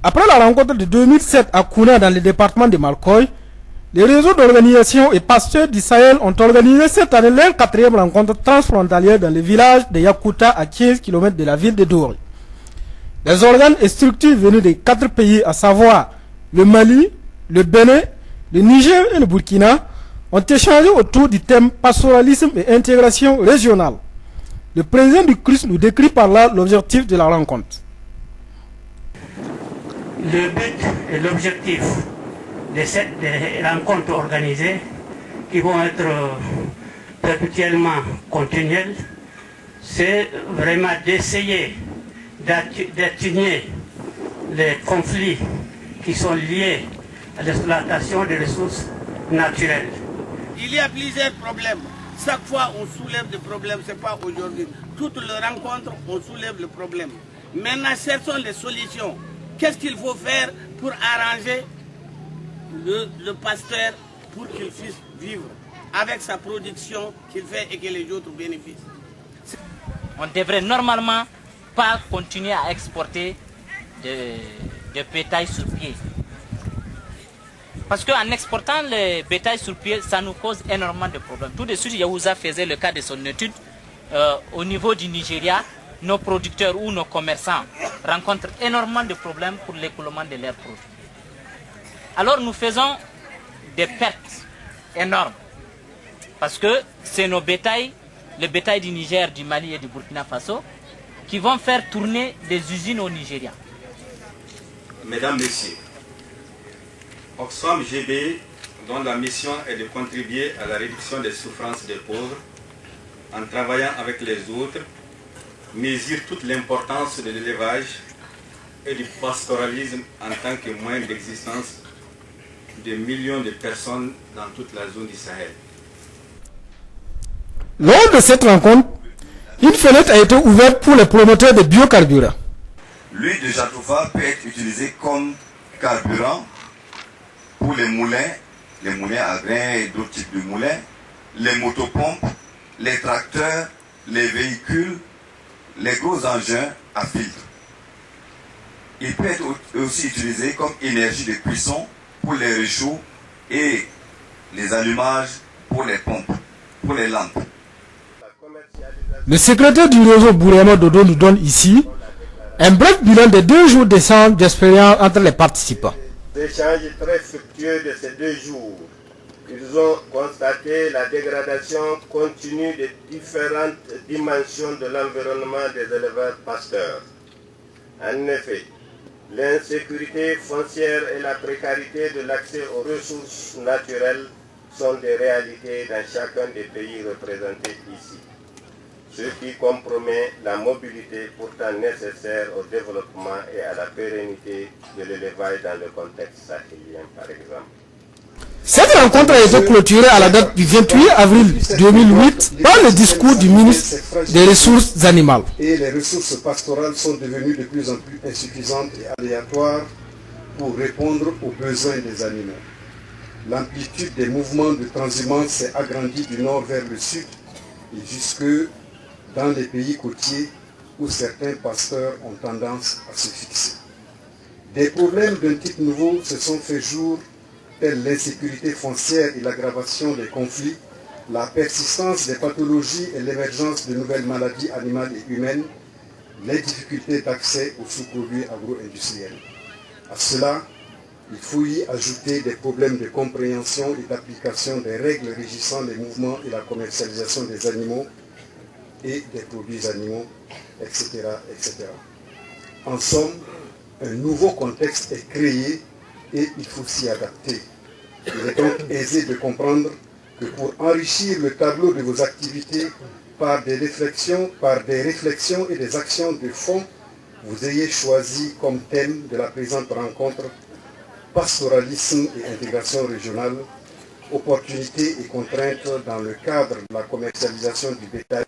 Après la rencontre de 2007 à Kouna dans le département de Malkoy, les réseaux d'organisation et pasteurs du Sahel ont organisé cette année leur 4e rencontre transfrontalière dans le village de Yakuta à 15 km de la ville de Dori. Les organes et structures venus des 4 pays, à savoir le Mali, le Bénin, le Niger et le Burkina, ont échangé autour du thème pastoralisme et intégration régionale. Le président du CRUS nous décrit par là l'objectif de la rencontre. Le but et l'objectif de cette rencontre organisée, qui vont être perpétuellement continuelles, c'est vraiment d'essayer d'atténuer les conflits qui sont liés à l'exploitation des ressources naturelles. Il y a plusieurs problèmes. Chaque fois on soulève des problèmes, ce n'est pas aujourd'hui. Toutes les rencontres, on soulève le problème. Maintenant, cherchons les solutions. Qu'est-ce qu'il faut faire pour arranger le pasteur pour qu'il puisse vivre avec sa production qu'il fait et que les autres bénéficient? On devrait normalement pas continuer à exporter de bétail sur pied. Parce qu'en exportant le bétail sur pied, ça nous cause énormément de problèmes. Tout de suite, Yahouza faisait le cas de son étude. Au niveau du Nigeria, nos producteurs ou nos commerçants rencontrent énormément de problèmes pour l'écoulement de leurs produits. Alors nous faisons des pertes énormes. Parce que c'est nos bétails, le bétail du Niger, du Mali et du Burkina Faso, qui vont faire tourner des usines au Nigeria. Mesdames, Messieurs, Oxfam GB, dont la mission est de contribuer à la réduction des souffrances des pauvres, en travaillant avec les autres, mesure toute l'importance de l'élevage et du pastoralisme en tant que moyen d'existence de millions de personnes dans toute la zone du Sahel. Lors de cette rencontre, une fenêtre a été ouverte pour les promoteurs de biocarburants. L'huile de Jatoufa peut être utilisée comme carburant pour les moulins à grains et d'autres types de moulins, les motopompes, les tracteurs, les véhicules, les gros engins à filtre. Il peut être aussi utilisé comme énergie de cuisson pour les réchauds et les allumages pour les pompes, pour les lampes. Le secrétaire du réseau Bourema Dodo nous donne ici un bref bilan des 2 jours d'échange d'expérience entre les participants. Les échanges très fructueux de ces 2 jours. Ils ont constaté la dégradation continue des différentes dimensions de l'environnement des éleveurs pasteurs. En effet, l'insécurité foncière et la précarité de l'accès aux ressources naturelles sont des réalités dans chacun des pays représentés ici, ce qui compromet la mobilité pourtant nécessaire au développement et à la pérennité de l'élevage dans le contexte sahélien, par exemple. Cette rencontre a été clôturée à la date du 28 avril 2008 par le discours du ministre des Ressources animales. Et les ressources pastorales sont devenues de plus en plus insuffisantes et aléatoires pour répondre aux besoins des animaux. L'amplitude des mouvements de transhumance s'est agrandie du nord vers le sud et jusque dans les pays côtiers où certains pasteurs ont tendance à se fixer. Des problèmes d'un type nouveau se sont fait jour, tels l'insécurité foncière et l'aggravation des conflits, la persistance des pathologies et l'émergence de nouvelles maladies animales et humaines, les difficultés d'accès aux sous-produits agro-industriels. À cela, il faut y ajouter des problèmes de compréhension et d'application des règles régissant les mouvements et la commercialisation des animaux et des produits animaux, etc., etc. En somme, un nouveau contexte est créé et il faut s'y adapter. Il est donc aisé de comprendre que pour enrichir le tableau de vos activités par des réflexions et des actions de fond, vous ayez choisi comme thème de la présente rencontre pastoralisme et intégration régionale, opportunités et contraintes dans le cadre de la commercialisation du bétail